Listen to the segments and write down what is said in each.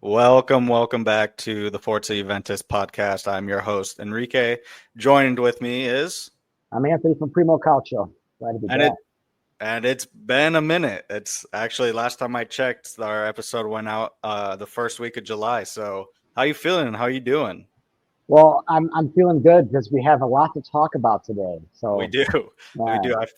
Welcome back to the Forza Juventus podcast. I'm your host, Enrique. Joined with me is... I'm Anthony from Primo Calcio. Glad to be back. It's been a minute. It's actually, last time I checked, our episode went out the first week of July. So how you feeling? How you doing? Well, I'm feeling good because we have a lot to talk about today. So We do.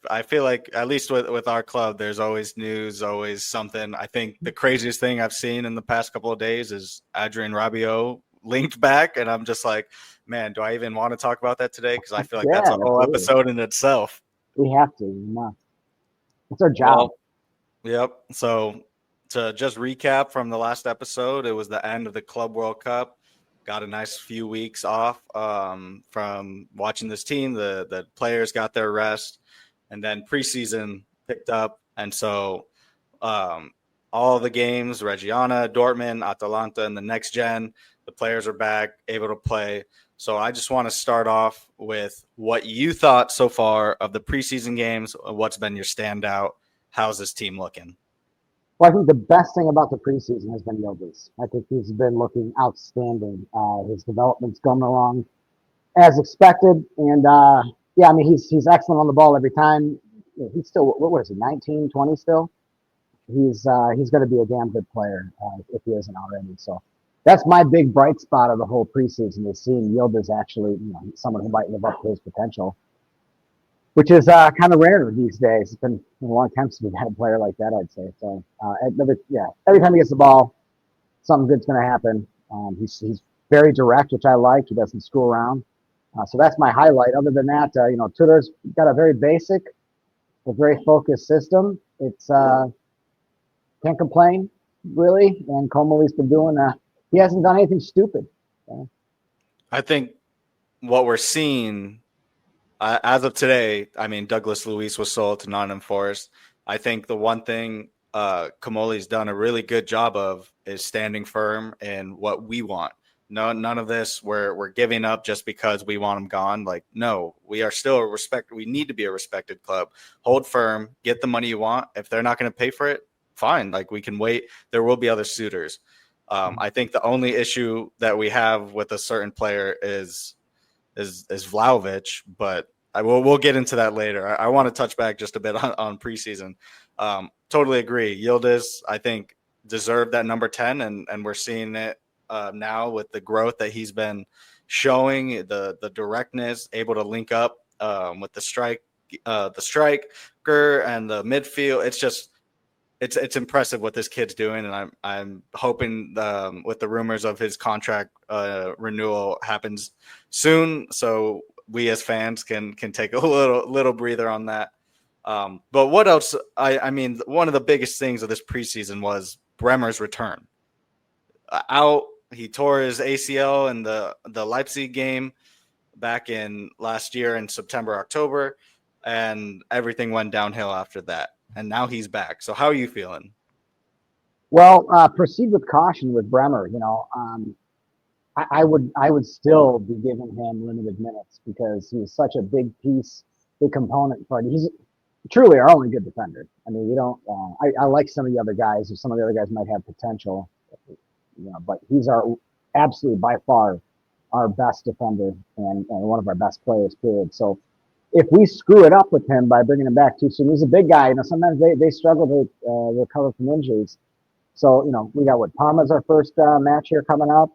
I feel like, at least with our club, there's always news, always something. I think the craziest thing I've seen in the past couple of days is Adrien Rabiot linked back, and I'm just like, man, do I even want to talk about that today? Because I feel like that's a whole episode in itself. We have to. We must. It's our job. Yep. So to just recap from the last episode, it was the end of the Club World Cup. Got a nice few weeks off from watching this team. The players got their rest, and then preseason picked up. And so all the games, Reggiana, Dortmund, Atalanta, and the next gen, the players are back, able to play. So I just want to start off with what you thought so far of the preseason games. What's been your standout? How's this team looking? Well, I think the best thing about the preseason has been Yildiz. I think he's been looking outstanding. His development's going along as expected, and yeah, I mean he's excellent on the ball every time. He's still what is he, 19, 20 still? He's going to be a damn good player if he isn't already. So that's my big bright spot of the whole preseason is seeing Yildiz actually, someone who might live up to his potential, which is kind of rare these days. It's been a long time since we've had a player like that, I'd say. So, every time he gets the ball, something good's going to happen. He's very direct, which I like. He doesn't screw around. So that's my highlight. Other than that, Tudor's got a very basic, a very focused system. It's can't complain, really. And Comoli's been doing he hasn't done anything stupid. So. I think what we're seeing as of today, I mean, Douglas Luiz was sold to Nottingham Forest. I think the one thing Comoli's done a really good job of is standing firm in what we want. No, none of this we're giving up just because we want him gone. Like, no, we are still we need to be a respected club. Hold firm, get the money you want. If they're not going to pay for it, fine. Like, we can wait. There will be other suitors. I think the only issue that we have with a certain player is Vlahovic, but we'll get into that later. I want to touch back just a bit on preseason. Totally agree. Yildiz, I think, deserved that number 10, and we're seeing it now with the growth that he's been showing, the directness, able to link up with the striker and the midfield. It's just it's impressive what this kid's doing, and I'm hoping with the rumors of his contract renewal happens soon, so we as fans can take a little breather on that. But what else? I mean, one of the biggest things of this preseason was Bremer's return. He tore his ACL in the Leipzig game back in last year in September, October, and everything went downhill after that. And now he's back. So how are you feeling? Well, proceed with caution with Bremer. I would still be giving him limited minutes because he's such a big component. But he's truly our only good defender. I mean, we don't. I like some of the other guys, or some of the other guys might have potential. But he's absolutely by far our best defender and one of our best players. Period. So if we screw it up with him by bringing him back too soon, he's a big guy. Sometimes they struggle to recover from injuries. So we got Parma's our first match here coming up.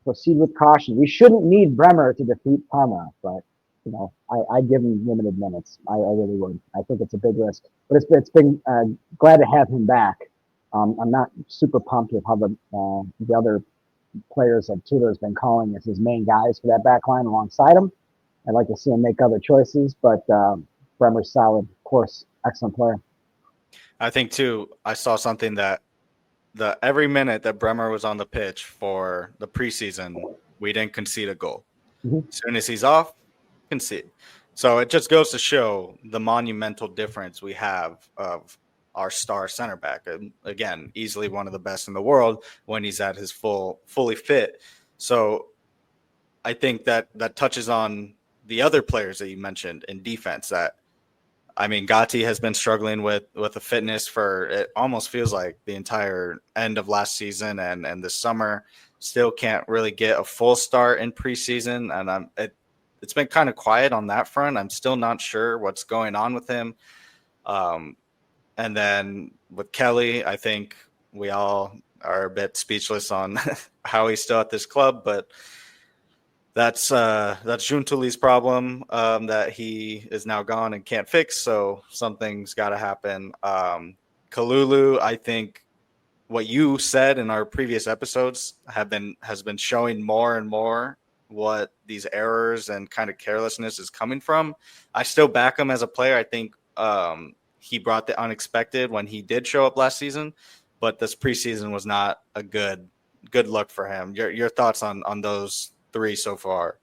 Proceed with caution. We shouldn't need Bremer to defeat Parma, but I give him limited minutes. I really would. I think it's a big risk, but it's been glad to have him back. I'm not super pumped with how the other players that Tudor has been calling as his main guys for that back line alongside him. I'd like to see him make other choices, but Bremer's solid, of course, excellent player. I think too. I saw something that every minute that Bremer was on the pitch for the preseason, we didn't concede a goal. Mm-hmm. As soon as he's off, concede. So it just goes to show the monumental difference we have of our star center back. And again, easily one of the best in the world when he's at his fully fit. So I think that touches on the other players that you mentioned in defense, that I mean, Gatti has been struggling with the fitness for it almost feels like the entire end of last season and this summer. Still can't really get a full start in preseason, and it's been kind of quiet on that front. I'm still not sure what's going on with him. Um, and then with Kelly, I think we all are a bit speechless on how he's still at this club, but that's Giuntoli's problem that he is now gone and can't fix. So something's got to happen. Kalulu, I think what you said in our previous episodes has been showing more and more what these errors and kind of carelessness is coming from. I still back him as a player. I think he brought the unexpected when he did show up last season, but this preseason was not a good look for him. Your thoughts on those three so far?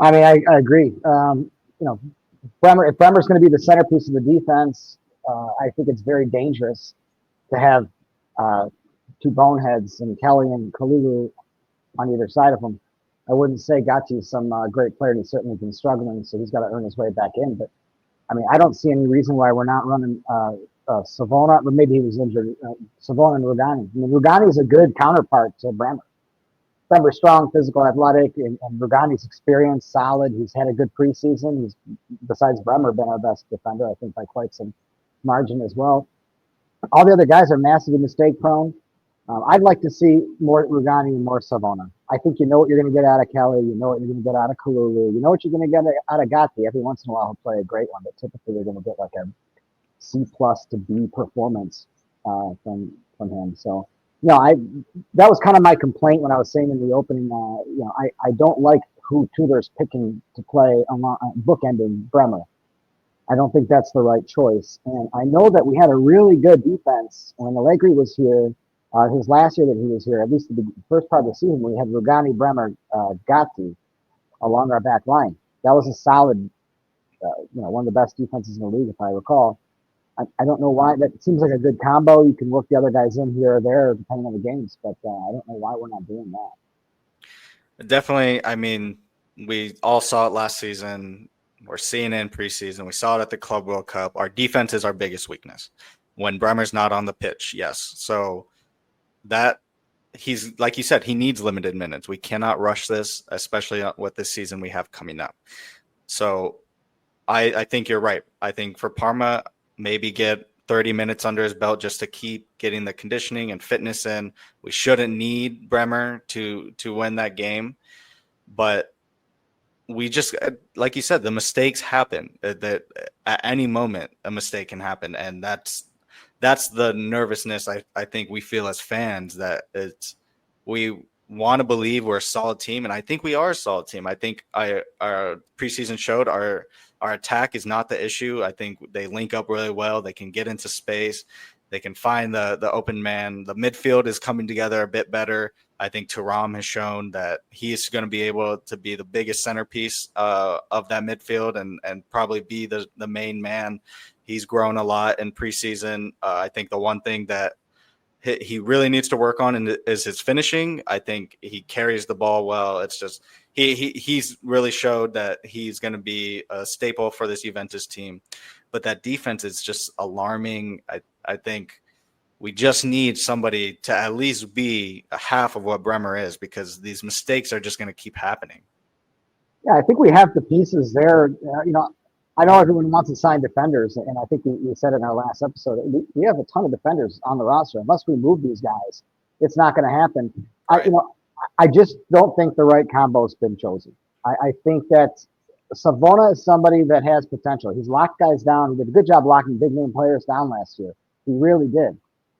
I mean, I agree. You know, if Bremer's going to be the centerpiece of the defense, I think it's very dangerous to have two boneheads and Kelly and Kalulu on either side of him. I wouldn't say Gatti's some great player. He's certainly been struggling, so he's got to earn his way back in. But I mean, I don't see any reason why we're not running Savona, but maybe he was injured. Savona and Rugani. I mean, Rugani is a good counterpart to Bremer. Bremer's strong, physical, athletic, and Rugani's experienced, solid. He's had a good preseason. He's, besides Bremer, been our best defender, I think, by quite some margin as well. All the other guys are massively mistake prone. I'd like to see more Rugani and more Savona. I think you know what you're going to get out of Kelly. You know what you're going to get out of Kalulu. You know what you're going to get out of Gatti. Every once in a while, he'll play a great one, but typically you're going to get like a C+ to B performance from him. So, that was kind of my complaint when I was saying in the opening. I don't like who Tudor's picking to play bookending Bremer. I don't think that's the right choice. And I know that we had a really good defense when Allegri was here. His last year that he was here, at least the first part of the season, we had Rugani, Bremer, Gatti along our back line. That was a solid, one of the best defenses in the league, if I recall. I don't know why. That seems like a good combo. You can work the other guys in here or there, depending on the games, but I don't know why we're not doing that. Definitely. I mean, we all saw it last season. We're seeing it in preseason. We saw it at the Club World Cup. Our defense is our biggest weakness when Bremer's not on the pitch. Yes. So that he's, like you said, he needs limited minutes. We cannot rush this, especially with this season we have coming up. So I think you're right. I think for Parma, maybe get 30 minutes under his belt just to keep getting the conditioning and fitness in. We shouldn't need Bremer to win that game. But we just, like you said, the mistakes happen. That at any moment a mistake can happen, and that's the nervousness I think we feel as fans, that we want to believe we're a solid team, and I think we are a solid team. I think our preseason showed our attack is not the issue. I think they link up really well. They can get into space. They can find the open man. The midfield is coming together a bit better. I think Thuram has shown that he is going to be able to be the biggest centerpiece of that midfield and probably be the main man. He's grown a lot in preseason. I think the one thing that he really needs to work on is his finishing. I think he carries the ball well. It's just he's really showed that he's going to be a staple for this Juventus team. But that defense is just alarming. I think we just need somebody to at least be a half of what Bremer is, because these mistakes are just going to keep happening. Yeah, I think we have the pieces there. I know everyone wants to sign defenders, and I think we said it in our last episode. We have a ton of defenders on the roster. Unless we move these guys, it's not going to happen. Right. I just don't think the right combo has been chosen. I think that Savona is somebody that has potential. He's locked guys down. He did a good job locking big name players down last year. He really did.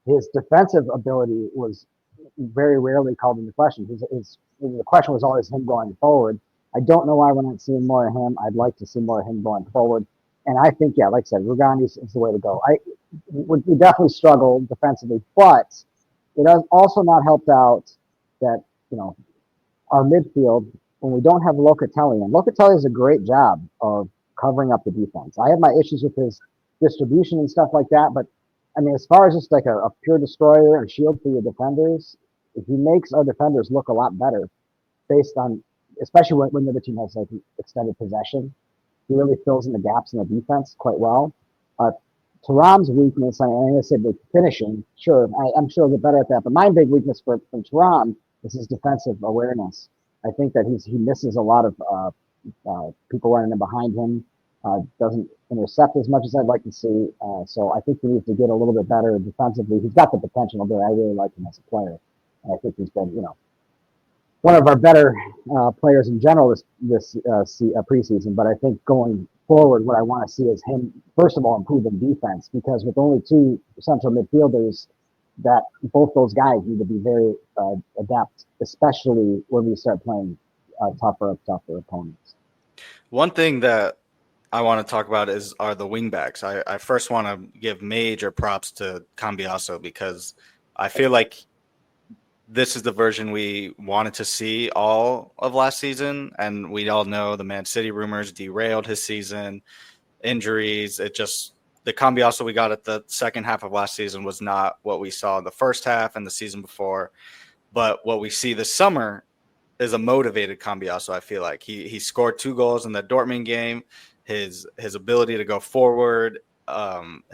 His defensive ability was very rarely called into question. The question was always him going forward. I don't know why we're not seeing more of him. I'd like to see more of him going forward. And I think, yeah, like I said, Rugani is the way to go. We definitely struggle defensively, but it has also not helped out that, our midfield, when we don't have Locatelli, and Locatelli does a great job of covering up the defense. I have my issues with his distribution and stuff like that, but I mean, as far as just like a pure destroyer and shield for your defenders, he makes our defenders look a lot better based on, especially when the other team has like extended possession. He really fills in the gaps in the defense quite well. Thuram's weakness, I said with finishing, sure, I'm sure he'll get better at that. But my big weakness from Thuram is his defensive awareness. I think that he misses a lot of people running in behind him. Doesn't intercept as much as I'd like to see. So I think he needs to get a little bit better defensively. He's got the potential to. I really like him as a player. And I think he's been, one of our better players in general this preseason. But I think going forward, what I want to see is him, first of all, improving defense, because with only two central midfielders, that both those guys need to be very adept, especially when we start playing tougher opponents. One thing that I want to talk about are the wingbacks. I first want to give major props to Cambiaso because I feel like this is the version we wanted to see all of last season. And we all know the Man City rumors derailed his season, injuries. The Cambiaso we got at the second half of last season was not what we saw in the first half and the season before. But what we see this summer is a motivated Cambiaso. I feel like he scored 2 goals in the Dortmund game. His ability to go forward,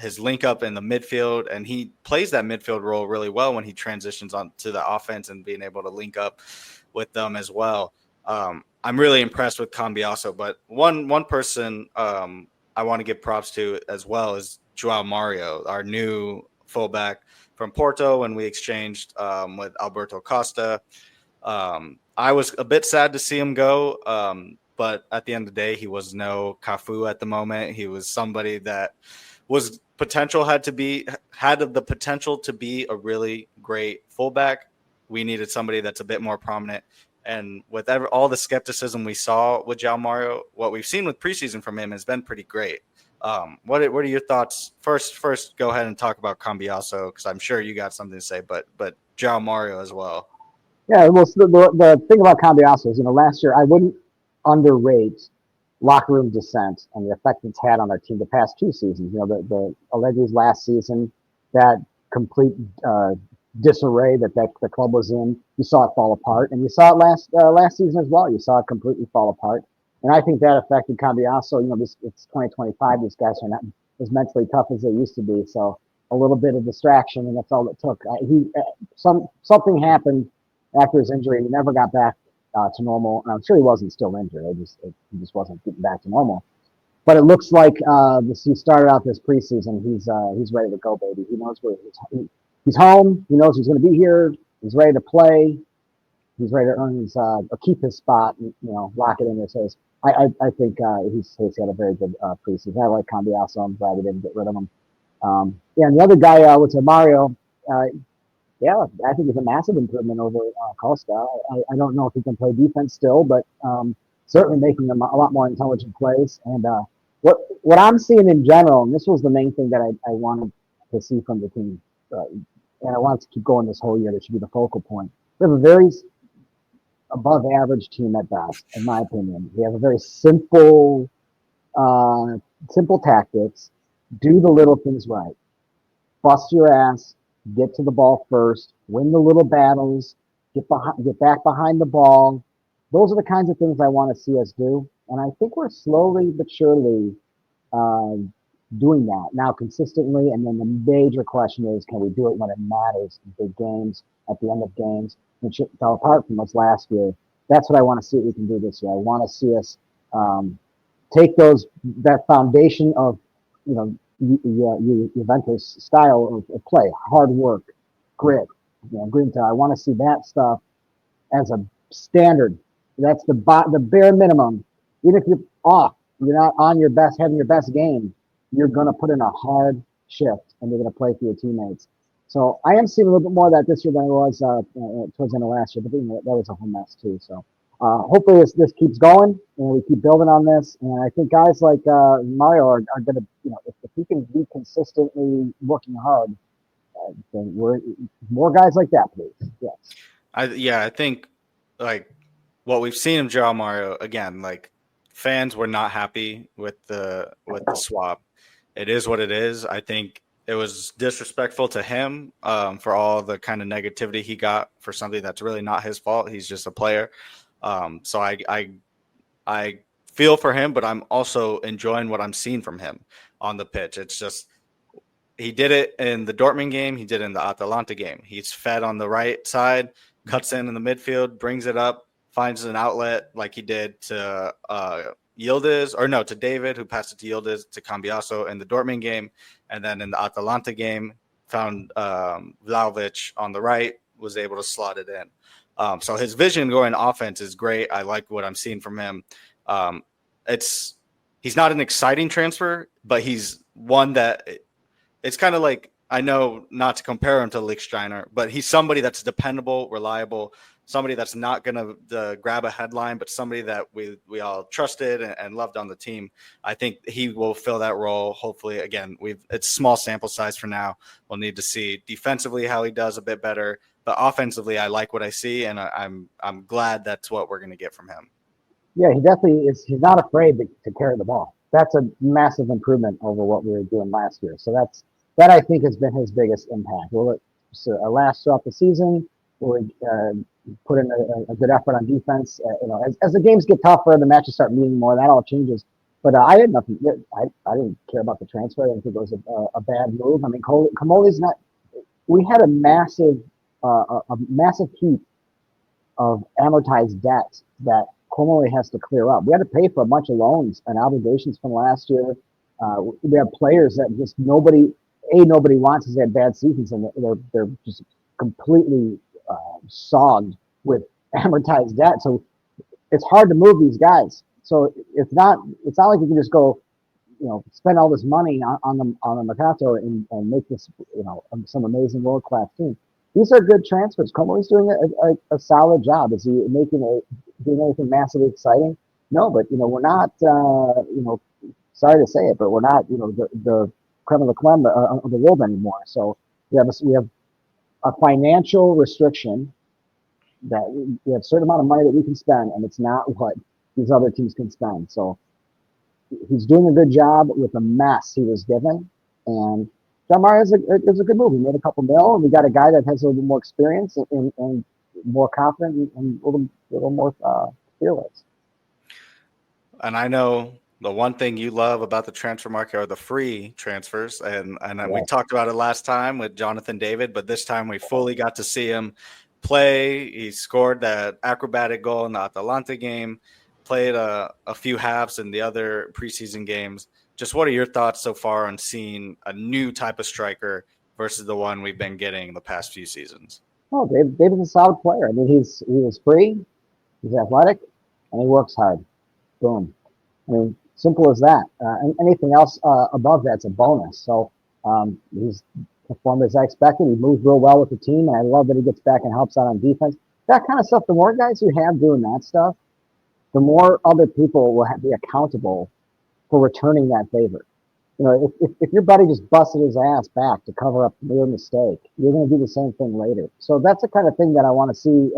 his link up in the midfield, and he plays that midfield role really well when he transitions on to the offense and being able to link up with them as well. I'm really impressed with Cambiaso, but one person I want to give props to as well is Joao Mario, our new fullback from Porto, when we exchanged with Alberto Costa. I was a bit sad to see him go, but at the end of the day, he was no Cafu at the moment. He was somebody that was had the potential to be a really great fullback. We needed somebody that's a bit more prominent. And with all the skepticism we saw with Joao Mario, what we've seen with preseason from him has been pretty great. What are your thoughts? First, go ahead and talk about Cambiaso because I'm sure you got something to say, but Joao Mario as well. Yeah, well, so the thing about Cambiaso is, last year I wouldn't underrate locker room dissent and the effect it's had on our team the past 2 seasons. The Allegri's last season, that complete disarray that the club was in, you saw it fall apart, and you saw it last season as well. You saw it completely fall apart, and I think that affected Cambiaso. It's 2025. These guys are not as mentally tough as they used to be, so a little bit of distraction, and that's all it took. Something happened after his injury. He never got back to normal. And I'm sure he wasn't still injured. He just wasn't getting back to normal. But it looks like he started out this preseason. He's ready to go, baby. He knows where he's home. He knows he's going to be here. He's ready to play. He's ready to earn his or keep his spot. And, lock it in there. So I think he's had a very good preseason. I like Cambiaso. I'm glad we didn't get rid of him. And the other guy was Mario. Yeah, I think it's a massive improvement over Costa. I don't know if he can play defense still, but certainly making a lot more intelligent plays. And what I'm seeing in general, and this was the main thing that I wanted to see from the team, and I want to keep going this whole year. That should be the focal point. We have a very above average team at best, in my opinion. We have a very simple tactics. Do the little things right. Bust your ass. Get to the ball first, win the little battles, get back behind the ball. Those are the kinds of things I want to see us do. And I think we're slowly but surely doing that now consistently. And then the major question is, can we do it when it matters in big games, at the end of games, which fell apart from us last year. That's what I want to see what we can do this year. I want to see us take that foundation of, Juventus style of play, hard work, grit, green tie. I want to see that stuff as a standard. That's the bare minimum. Even if you're off, you're not on your best, having your best game, you're going to put in a hard shift and you're going to play for your teammates. So I am seeing a little bit more of that this year than I was towards the end of last year, but that was a whole mess too. So hopefully this keeps going and we keep building on this. And I think guys like Mario are going to, if we can be consistently working hard, then we're more guys like that, please. Yes. I think like what we've seen of Joao Mario again, like fans were not happy with the swap. It is what it is. I think it was disrespectful to him for all the kind of negativity he got for something that's really not his fault. He's just a player. So I feel for him, but I'm also enjoying what I'm seeing from him on the pitch. It's just he did it in the Dortmund game. He did it in the Atalanta game. He's fed on the right side, cuts in the midfield, brings it up, finds an outlet like he did to to David, who passed it to Yildiz, to Cambiaso in the Dortmund game. And then in the Atalanta game, found Vlahovic on the right, was able to slot it in. So his vision going offense is great. I like what I'm seeing from him. He's not an exciting transfer, but he's one that it's kind of like, I know not to compare him to Lichtsteiner, but he's somebody that's dependable, reliable, somebody that's not going to grab a headline, but somebody that we all trusted and loved on the team. I think he will fill that role. Hopefully, again, it's small sample size for now. We'll need to see defensively how he does a bit better, but offensively, I like what I see, and I'm glad that's what we're going to get from him. Yeah, he definitely is. He's not afraid to carry the ball. That's a massive improvement over what we were doing last year. So that I think has been his biggest impact. Will it last throughout the season? Will it put in a good effort on defense? As the games get tougher and the matches start meaning more, that all changes. But I had nothing. I didn't care about the transfer. I didn't think it was a bad move. I mean, Comoli's not. We had a massive heap of amortized debt that Comoli has to clear up. We had to pay for a bunch of loans and obligations from last year. We have players that just nobody wants because they had bad seasons, and they're just completely sogged with amortized debt. So it's hard to move these guys. So it's not like you can just go, spend all this money on the Mercato and make this, some amazing world class team. These are good transfers. Comoli's doing a solid job. Is he doing anything massively exciting? No, but we're not. Sorry to say it, but we're not. The creme of the creme of the world anymore. So we have a financial restriction that we have a certain amount of money that we can spend, and it's not what these other teams can spend. So he's doing a good job with the mess he was given, and Joao Mario is a good move. He made a couple mil, and we got a guy that has a little bit more experience and more confident and a little more fearless. And I know the one thing you love about the transfer market are the free transfers, and we talked about it last time with Jonathan David, but this time we fully got to see him play. He scored that acrobatic goal in the Atalanta game, played a few halves in the other preseason games. Just what are your thoughts so far on seeing a new type of striker versus the one we've been getting the past few seasons? Oh, David's a solid player. I mean, he was free, he's athletic, and he works hard. Boom. I mean, simple as that. And anything else above that's a bonus. So he's performed as I expected. He moves real well with the team, and I love that he gets back and helps out on defense. That kind of stuff, the more guys you have doing that stuff, the more other people will be accountable for returning that favor. If your buddy just busted his ass back to cover up your mistake, you're going to do the same thing later. So that's the kind of thing that I want to see.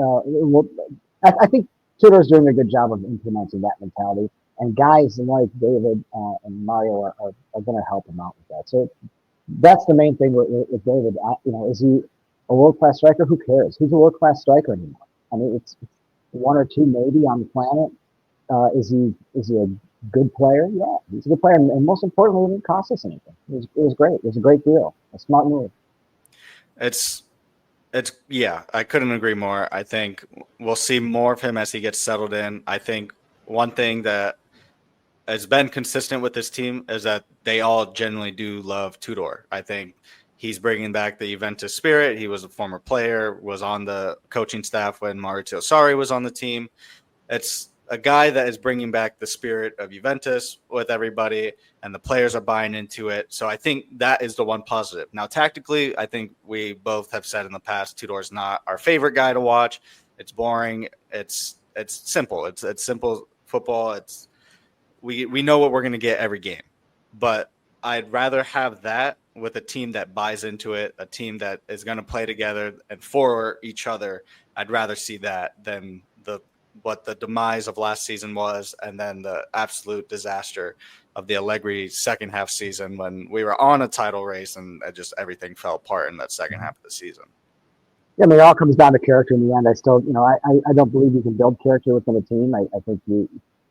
I think Tudor's doing a good job of implementing that mentality, and guys like David and Mario are going to help him out with that. So that's the main thing with David. Is he a world-class striker? Who cares? Who's a world-class striker anymore? I mean, it's one or two maybe on the planet. Is he a good player? Yeah, he's a good player, and most importantly, it didn't cost us anything. It was great. It was a great deal. A smart move. It's I couldn't agree more. I think we'll see more of him as he gets settled in. I think one thing that has been consistent with this team is that they all genuinely do love Tudor. I think he's bringing back the Juventus spirit. He was a former player, was on the coaching staff when Maurizio Sarri was on the team. It's a guy that is bringing back the spirit of Juventus with everybody, and the players are buying into it. So I think that is the one positive. Now, tactically, I think we both have said in the past, Tudor's not our favorite guy to watch. It's boring. It's simple. It's simple football. We know what we're going to get every game, but I'd rather have that with a team that buys into it, a team that is going to play together and for each other. I'd rather see that than what the demise of last season was, and then the absolute disaster of the Allegri second half season when we were on a title race and just everything fell apart in that second half of the season. Yeah, I mean, it all comes down to character in the end. I still, I don't believe you can build character within a team. I think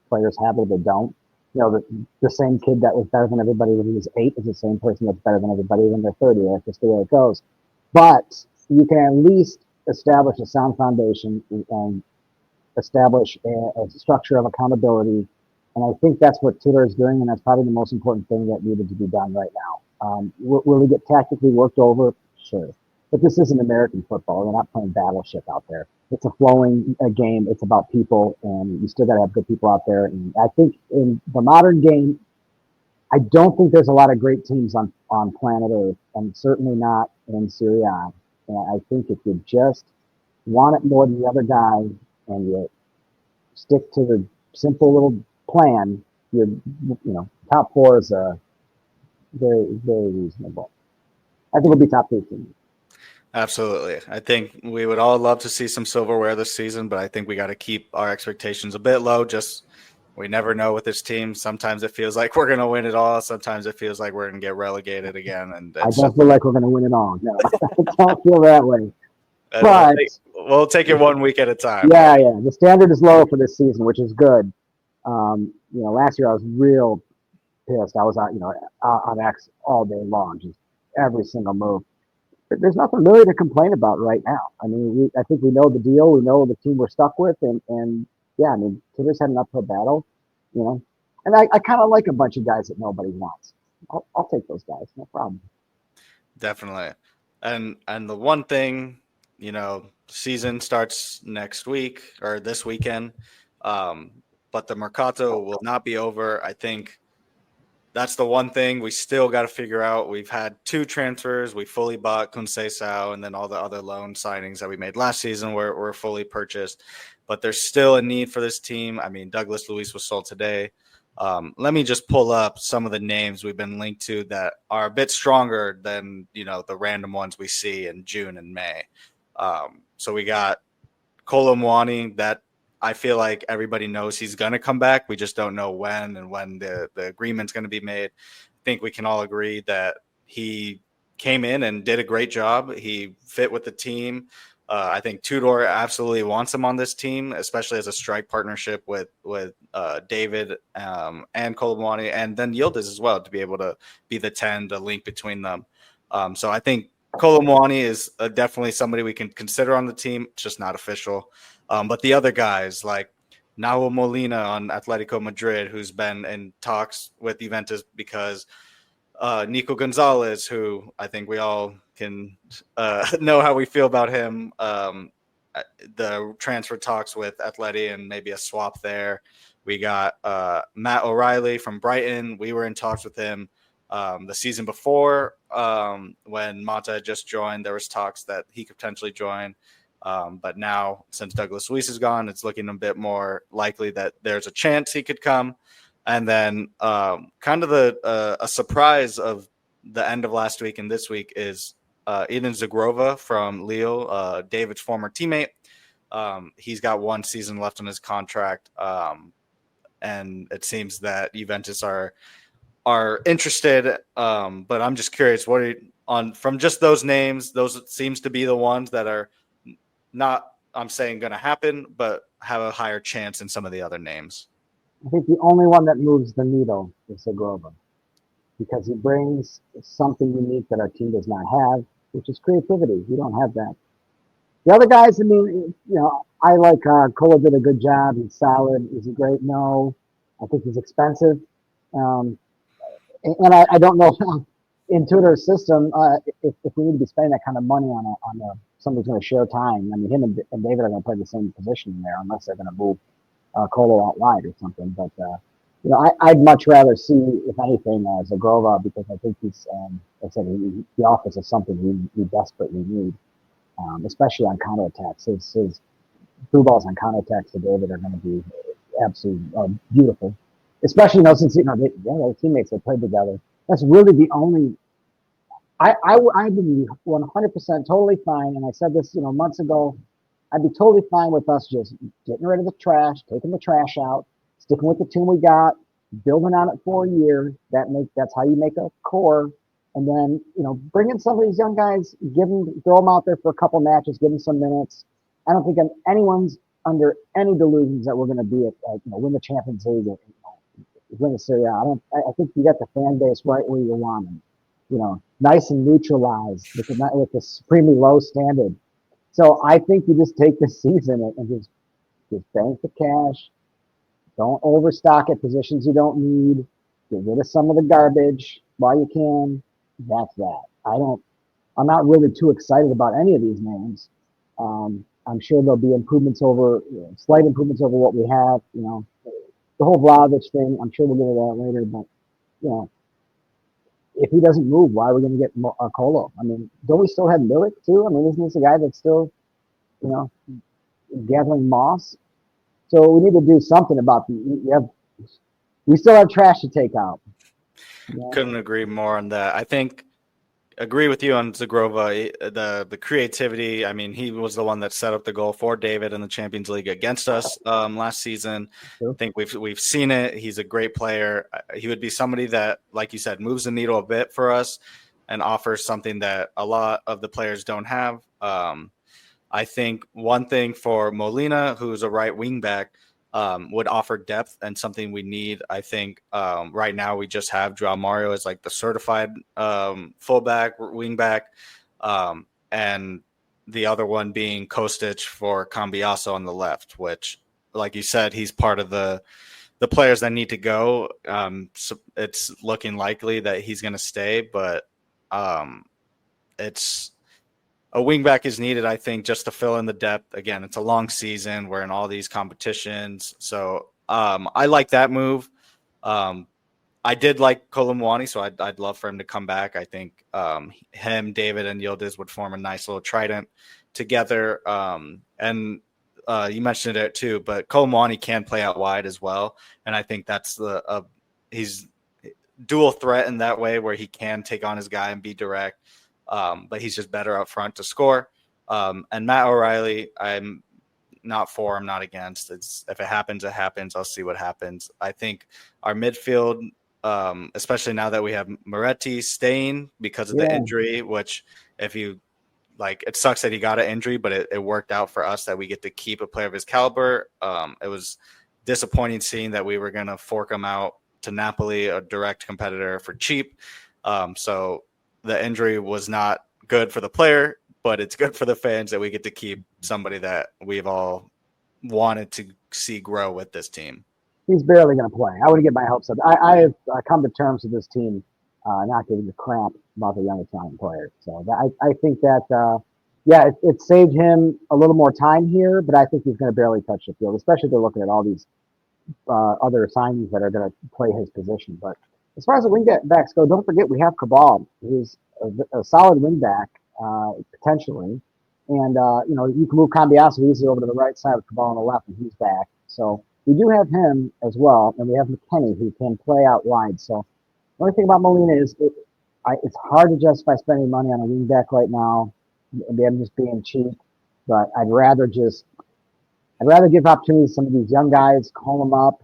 players have it or they don't. You know, the same kid that was better than everybody when he was 8 is the same person that's better than everybody when they're 30. That's just the way it goes. But you can at least establish a sound foundation and establish a structure of accountability. And I think that's what Tudor is doing, and that's probably the most important thing that needed to be done right now. Will he get tactically worked over? Sure. But this isn't American football. We're not playing Battleship out there. It's a flowing game. It's about people, and you still got to have good people out there. And I think in the modern game, I don't think there's a lot of great teams on planet Earth, and certainly not in Serie A. And I think if you just want it more than the other guy, and you stick to the simple little plan, top 4 is very, very reasonable. I think it'll be top 15. Absolutely. I think we would all love to see some silverware this season, but I think we got to keep our expectations a bit low. Just we never know with this team. Sometimes it feels like we're going to win it all. Sometimes it feels like we're going to get relegated again. And I don't feel like we're going to win it all. No, I don't feel that way. But we'll take it 1 week at a time. Yeah. The standard is low for this season, which is good. Last year I was real pissed. I was on X all day long, just every single move. But there's nothing really to complain about right now. I mean, I think we know the deal. We know the team we're stuck with, and yeah, I mean, Tudor's had an uphill battle, And I kind of like a bunch of guys that nobody wants. I'll take those guys, no problem. Definitely. And the one thing, season starts next week or this weekend, but the Mercato will not be over. I think that's the one thing we still got to figure out. We've had 2 transfers. We fully bought Conceição, and then all the other loan signings that we made last season were fully purchased. But there's still a need for this team. I mean, Douglas Luiz was sold today. Let me just pull up some of the names we've been linked to that are a bit stronger than, the random ones we see in June and May. So we got Kolo Muani, that I feel like everybody knows he's going to come back. We just don't know when and when the agreement's going to be made. I think we can all agree that he came in and did a great job. He fit with the team. I think Tudor absolutely wants him on this team, especially as a strike partnership with David and Kolo Muani, and then Yildiz as well, to be able to be the 10, the link between them. So I think Kolo Muani is definitely somebody we can consider on the team. It's just not official. But the other guys like Nahuel Molina on Atletico Madrid, who's been in talks with Juventus because Nico Gonzalez, who I think we all can know how we feel about him. The transfer talks with Atleti and maybe a swap there. We got Matt O'Reilly from Brighton. We were in talks with him the season before when Mata had just joined. There was talks that he could potentially join. But now, since Douglas Luiz is gone, it's looking a bit more likely that there's a chance he could come. And then kind of a surprise of the end of last week and this week is Edon Zhegrova from Lille, David's former teammate. He's got 1 season left on his contract. And it seems that Juventus are interested. But I'm just curious, from just those names, those seems to be the ones that are not, I'm saying, going to happen, but have a higher chance than some of the other names. I think the only one that moves the needle is Zhegrova, because he brings something unique that our team does not have, which is creativity. We don't have that. The other guys, I mean, I like Kolo did a good job. He's solid. Is he great? No. I think he's expensive. And I don't know in Tudor's system if we need to be spending that kind of money on somebody's going to share time. I mean, him and David are going to play the same position in there unless they're going to move Kolo out wide or something. But I'd much rather see, if anything, Zhegrova, because I think he's, like I said, he offers us something we desperately need, especially on counterattacks. His through balls on counterattacks to David are going to be absolutely beautiful, especially since their teammates have played together. That's really the only. I'd be 100% totally fine, and I said this months ago. I'd be totally fine with us just getting rid of the trash, taking the trash out, sticking with the team we got, building on it for a year. That's how you make a core, and then bring in some of these young guys, throw them out there for a couple matches, give them some minutes. I don't think anyone's under any delusions that we're going to be win the Champions League or win the Serie A. I think you got the fan base right where you want them. Nice and neutralized with the supremely low standard. So I think you just take this season and just bank the cash. Don't overstock at positions you don't need. Get rid of some of the garbage while you can. That's that. I'm not really too excited about any of these names. I'm sure there'll be slight improvements over what we have. The whole Vlahovic thing, I'm sure we'll get into that later. But, if he doesn't move, why are we going to get Kolo? I mean, don't we still have Milik too? I mean, isn't this a guy that's still, gathering moss? So we need to do something about we still have trash to take out. Couldn't agree more on that. I think agree with you on Zhegrova. The creativity. I mean, he was the one that set up the goal for David in the Champions League against us last season. Sure. I think we've seen it. He's a great player. He would be somebody that, like you said, moves the needle a bit for us and offers something that a lot of the players don't have. I think one thing for Molina, who's a right wing back, would offer depth and something we need. I think right now we just have Joao Mario as like the certified fullback, wing back, and the other one being Kostic for Cambiaso on the left, which, like you said, he's part of the players that need to go. So it's looking likely that he's going to stay, but it's a wingback is needed, I think, just to fill in the depth. Again, it's a long season. We're in all these competitions. So I like that move. I did like Kolo Muani, so I'd love for him to come back. I think him, David, and Yildiz would form a nice little trident together. And you mentioned it too, but Kolo Muani can play out wide as well. And I think that's he's dual threat in that way where he can take on his guy and be direct. But he's just better up front to score. And Matt O'Reilly, I'm not for, I'm not against. If it happens, it happens. I'll see what happens. I think our midfield, especially now that we have Moretti staying because of the injury, which if you like, it sucks that he got an injury, but it worked out for us that we get to keep a player of his caliber. It was disappointing seeing that we were going to fork him out to Napoli, a direct competitor, for cheap. So the injury was not good for the player, but it's good for the fans that we get to keep somebody that we've all wanted to see grow with this team. He's barely going to play. I wouldn't get my hopes up. I have come to terms with this team not giving a crap about the young Italian player. So I think that, it saved him a little more time here, but I think he's going to barely touch the field, especially if they're looking at all these other signings that are going to play his position. But as far as the wing backs go, don't forget we have Cabal, who's a solid wing back, potentially. And, you can move Cambiaso easily over to the right side with Cabal on the left, and he's back. So we do have him as well, and we have McKennie, who can play out wide. So the only thing about Molina is it's hard to justify spending money on a wing back right now. Maybe I'm just being cheap, but I'd rather give opportunities to some of these young guys, call them up,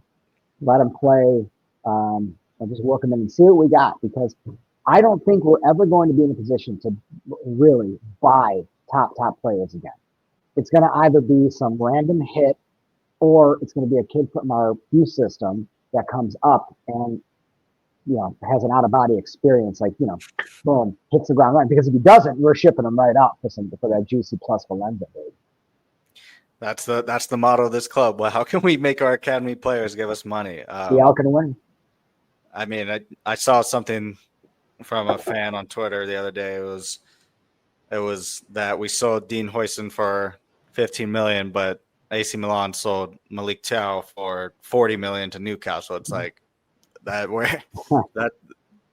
let them play, and just work them in and see what we got, because I don't think we're ever going to be in a position to really buy top players again. It's going to either be some random hit, or it's going to be a kid from our youth system that comes up and has an out-of-body experience, like, boom, hits the ground running. Because if he doesn't, we're shipping him right out for that juicy plus Valenza, baby. That's the motto of this club. Well, how can we make our academy players give us money? See how can win. I mean, I saw something from a fan on Twitter the other day. It was that we sold Dean Huijsen for $15 million, but AC Milan sold Malik Thiaw for $40 million to Newcastle. It's like that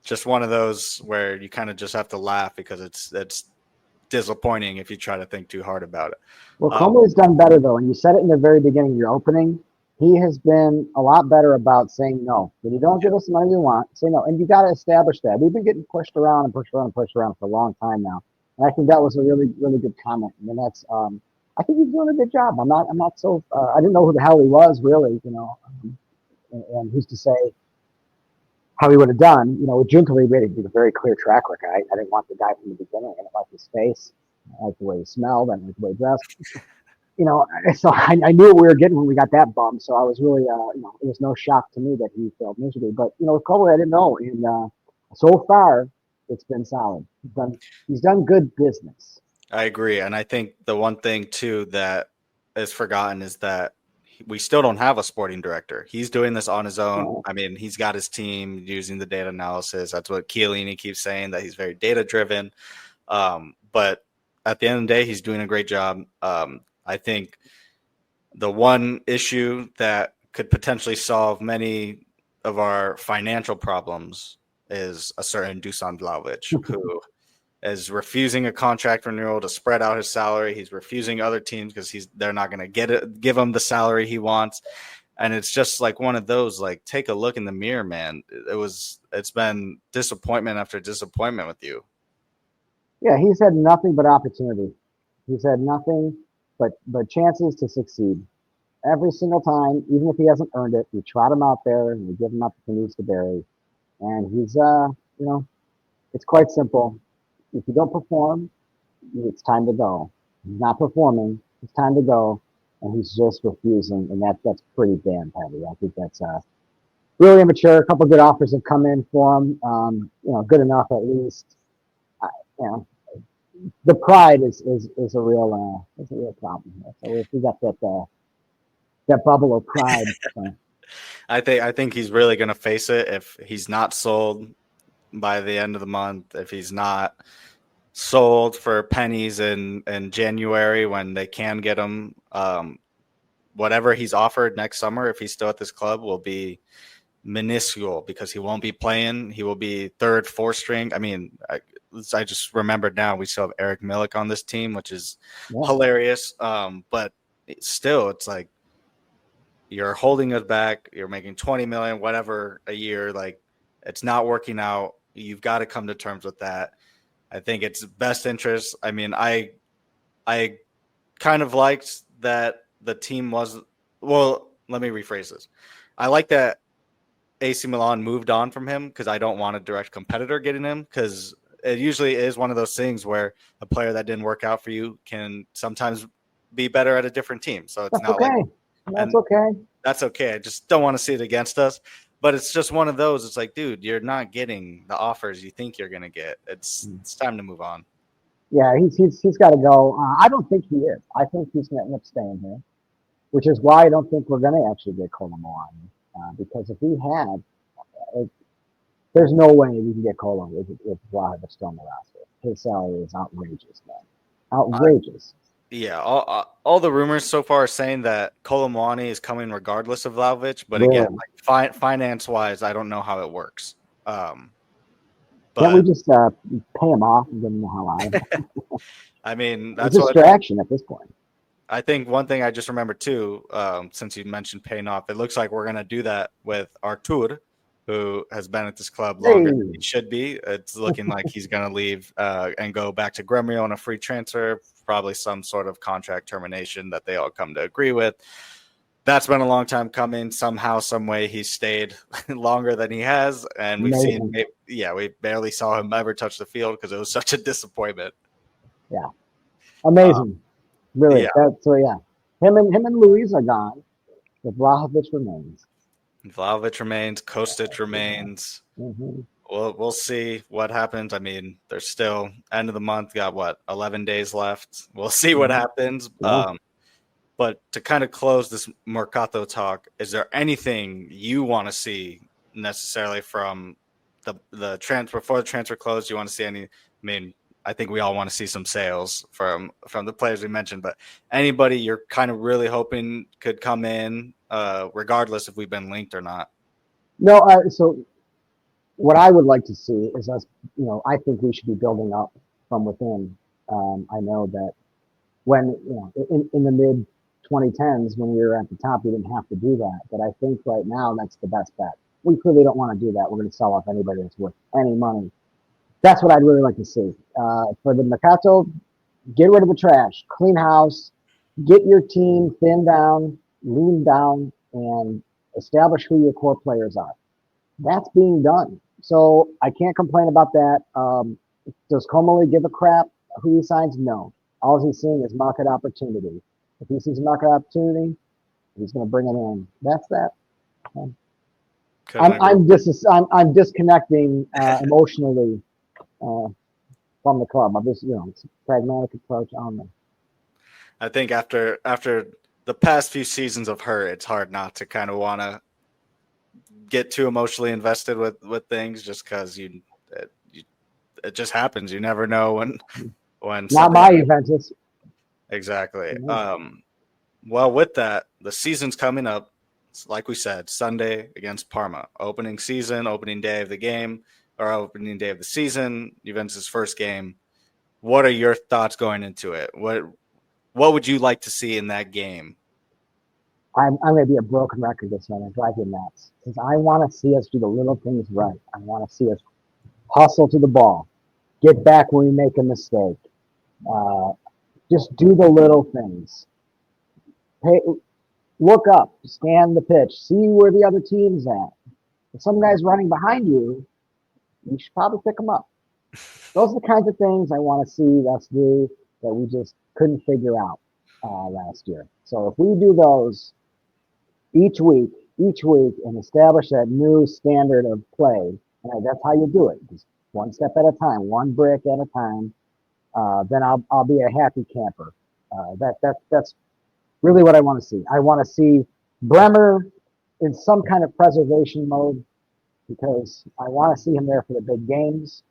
just one of those where you kind of just have to laugh, because it's disappointing if you try to think too hard about it. Well, Como's done better, though, and you said it in the very beginning of your opening. He has been a lot better about saying no. When you don't give us the money we want, say no. And you got to establish that. We've been getting pushed around for a long time now. And I think that was a really, really good comment. And that's, I think he's doing a good job. I'm not so, I didn't know who the hell he was, really, and who's to say how he would have done. With Giuntoli, we had a very clear track record. I didn't want the guy from the beginning. I didn't like his face. I liked the way he smelled. I didn't like the way he dressed. So I knew what we were getting when we got that bum. So I was really, it was no shock to me that he failed miserably. But with Cole, I didn't know, and so far it's been solid. He's done good business. I agree. And I think the one thing, too, that is forgotten is that we still don't have a sporting director. He's doing this on his own. I mean, he's got his team using the data analysis. That's what Chiellini keeps saying, that he's very data driven. But at the end of the day, he's doing a great job. I think the one issue that could potentially solve many of our financial problems is a certain Dusan Vlahovic, who is refusing a contract renewal to spread out his salary. He's refusing other teams because they're not going to give him the salary he wants. And it's just like one of those, like, take a look in the mirror, man. It's been disappointment after disappointment with you. Yeah, he's had nothing but opportunity. He's had nothing but chances to succeed. Every single time, even if he hasn't earned it, we trot him out there and we give him opportunities to bury. And it's quite simple. If you don't perform, it's time to go. He's not performing. It's time to go, and he's just refusing, and that's pretty damn petty. I think that's really immature. A couple of good offers have come in for him. Good enough at least. I, you know, the pride is a real problem here. So if we got that bubble of pride. So. I think he's really going to face it if he's not sold by the end of the month. If he's not sold for pennies in January when they can get him, whatever he's offered next summer, if he's still at this club, will be minuscule because he won't be playing. He will be third, fourth string. I mean, I just remembered now we still have Eric Milik on this team, which is hilarious. But still, it's like you're holding us back. You're making 20 million, whatever, a year. Like, it's not working out. You've got to come to terms with that. I think it's best interest. I mean, I kind of liked that the team was, well, let me rephrase this. I like that AC Milan moved on from him because I don't want a direct competitor getting him, because it usually is one of those things where a player that didn't work out for you can sometimes be better at a different team. So it's not okay. That's okay. That's okay. I just don't want to see it against us. But it's just one of those. It's like, dude, you're not getting the offers you think you're going to get. It's time to move on. Yeah, he's got to go. I don't think he is. I think he's going to end up staying here, which is why I don't think we're going to actually get Kolo Muani. Because if we had, there's no way we can get Kolo if Vlahovic still on the roster. His salary is outrageous, man. Outrageous. Yeah, all the rumors so far are saying that Kolo Muani is coming regardless of Vlahovic, but Really? again, like finance-wise, I don't know how it works. Can't we just pay him off and get him the hell out of it? I mean, that's a distraction at this point. I think one thing I just remembered too, since you mentioned paying off, it looks like we're going to do that with Artur, who has been at this club longer than he should be. It's looking like he's going to leave and go back to Gremio on a free transfer, probably some sort of contract termination that they all come to agree with. That's been a long time coming. Somehow, some way, he stayed longer than he has, and we've seen. Yeah, we barely saw him ever touch the field because it was such a disappointment. Yeah, amazing. Really, yeah. Him and Luis are gone, but Vlahovic remains. Vlahovic remains. Kostic remains. Mm-hmm. We'll see what happens. I mean, there's still end of the month. Got 11 days left. We'll see what happens. Yeah. But to kind of close this Mercato talk, is there anything you want to see necessarily from the transfer before the transfer close? Do you want to see any? I mean, I think we all want to see some sales from the players we mentioned, but anybody you're kind of really hoping could come in, regardless if we've been linked or not. No, so what I would like to see is us. I think we should be building up from within. I know that when in the mid 2010s, when we were at the top, we didn't have to do that. But I think right now that's the best bet. We clearly don't want to do that. We're going to sell off anybody that's worth any money. That's what I'd really like to see. For the Mercato, get rid of the trash, clean house, get your team thinned down, lean down, and establish who your core players are. That's being done. So I can't complain about that. Does Komoli give a crap who he signs? No. All he's seeing is market opportunity. If he sees a market opportunity, he's going to bring it in. That's that. I'm disconnecting emotionally from the club. I'm just, it's a pragmatic approach on them. I think after the past few seasons of her, it's hard not to kind of want to get too emotionally invested with things, just because it just happens. You never know when Not my Juventus. Exactly. Well, with that, the season's coming up. Like we said, Sunday against Parma, opening day of the game, or opening day of the season, Juventus' first game. What are your thoughts going into it? What would you like to see in that game? I'm going to be a broken record this one and drive you nuts, because I want to see us do the little things right. I want to see us hustle to the ball, get back when we make a mistake, just do the little things. Hey, look up, scan the pitch, see where the other team's at. If some guy's running behind you, you should probably pick him up. Those are the kinds of things I want to see us do that we just couldn't figure out last year. So if we do those each week, and establish that new standard of play, and that's how you do it, just one step at a time, one brick at a time, then I'll be a happy camper. That's really what I want to see. I want to see Bremer in some kind of preservation mode, because I want to see him there for the big games.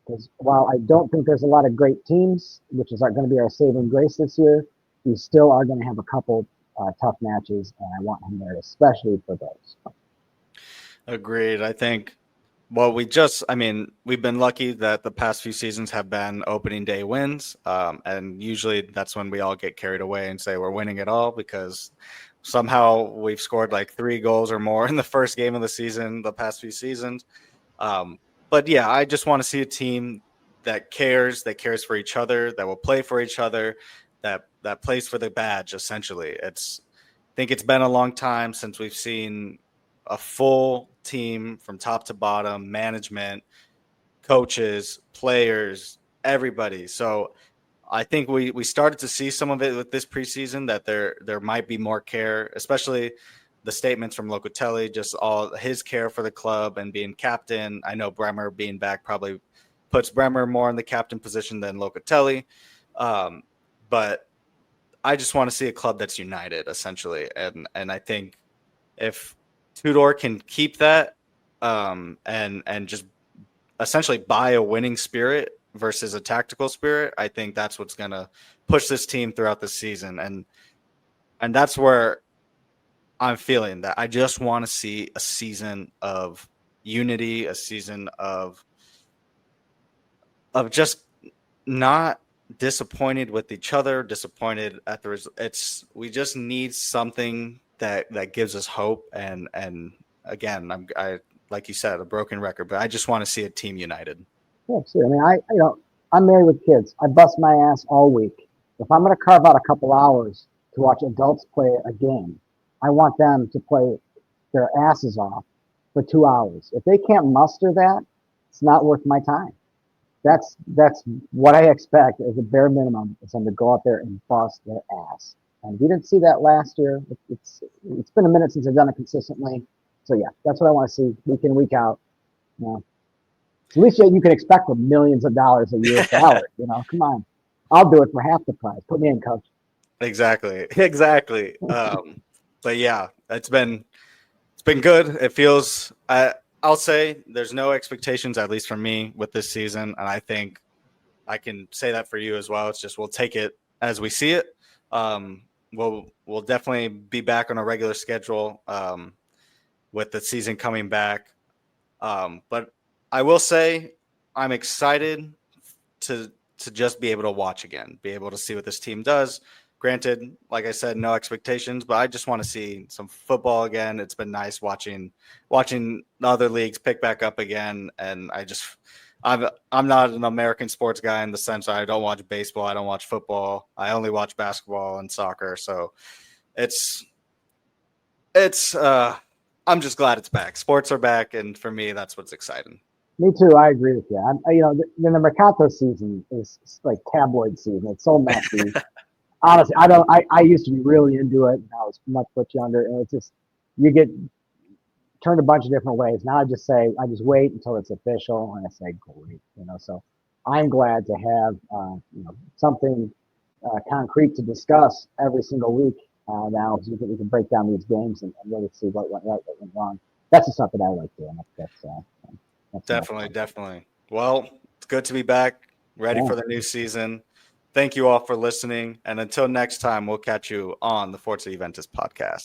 Because while I don't think there's a lot of great teams, which is going to be our saving grace this year, we still are going to have a couple tough matches, and I want him there especially for those. Agreed. I think, well, we've been lucky that the past few seasons have been opening day wins. And usually that's when we all get carried away and say we're winning it all, because somehow we've scored like 3 goals or more in the first game of the season, the past few seasons. But yeah, I just want to see a team that cares for each other, that will play for each other, that plays for the badge, essentially. I think it's been a long time since we've seen a full team from top to bottom, management, coaches, players, everybody. So I think we started to see some of it with this preseason, that there might be more care, especially the statements from Locatelli, just all his care for the club and being captain. I know Bremer being back probably puts Bremer more in the captain position than Locatelli. But I just want to see a club that's united, essentially. And I think if Tudor can keep that, and just essentially buy a winning spirit versus a tactical spirit, I think that's what's going to push this team throughout the season. And that's where I'm feeling that I just want to see a season of unity, a season of just not disappointed with each other, disappointed at the result. We just need something that gives us hope. And again, I like you said, a broken record, but I just want to see a team united. Yeah, sure. I mean, I'm married with kids. I bust my ass all week. If I'm going to carve out a couple hours to watch adults play a game, I want them to play their asses off for 2 hours. If they can't muster that, it's not worth my time. That's what I expect as a bare minimum, is them to go out there and bust their ass. And we didn't see that last year. It's been a minute since I've done it consistently. So yeah, that's what I want to see week in, week out. So at least you can expect for millions of dollars a year salary. Come on, I'll do it for half the price. Put me in, coach. Exactly. But yeah, it's been good. It feels. I'll say there's no expectations, at least for me, with this season, and I think I can say that for you as well. It's just we'll take it as we see it. We'll definitely be back on a regular schedule with the season coming back. But I will say I'm excited to just be able to watch again, be able to see what this team does. Granted, like I said, no expectations, but I just want to see some football again. It's been nice watching the other leagues pick back up again. And I'm not an American sports guy in the sense I don't watch baseball, I don't watch football, I only watch basketball and soccer. So it's I'm just glad it's back. Sports are back, and for me, that's what's exciting. Me too. I agree with you. The Mercato season is like tabloid season. It's so messy. honestly, I don't. I used to be really into it. I was much younger, and it's just you get turned a bunch of different ways. Now I just wait until it's official, and I say great. So I'm glad to have something concrete to discuss every single week now, so we can break down these games and really see what went right, what went wrong. That's just something I like doing. That's the most Definitely, fun. definitely. Well, it's good to be back, ready Yeah. for the new season. Thank you all for listening. And until next time, we'll catch you on the Forza Juventus podcast.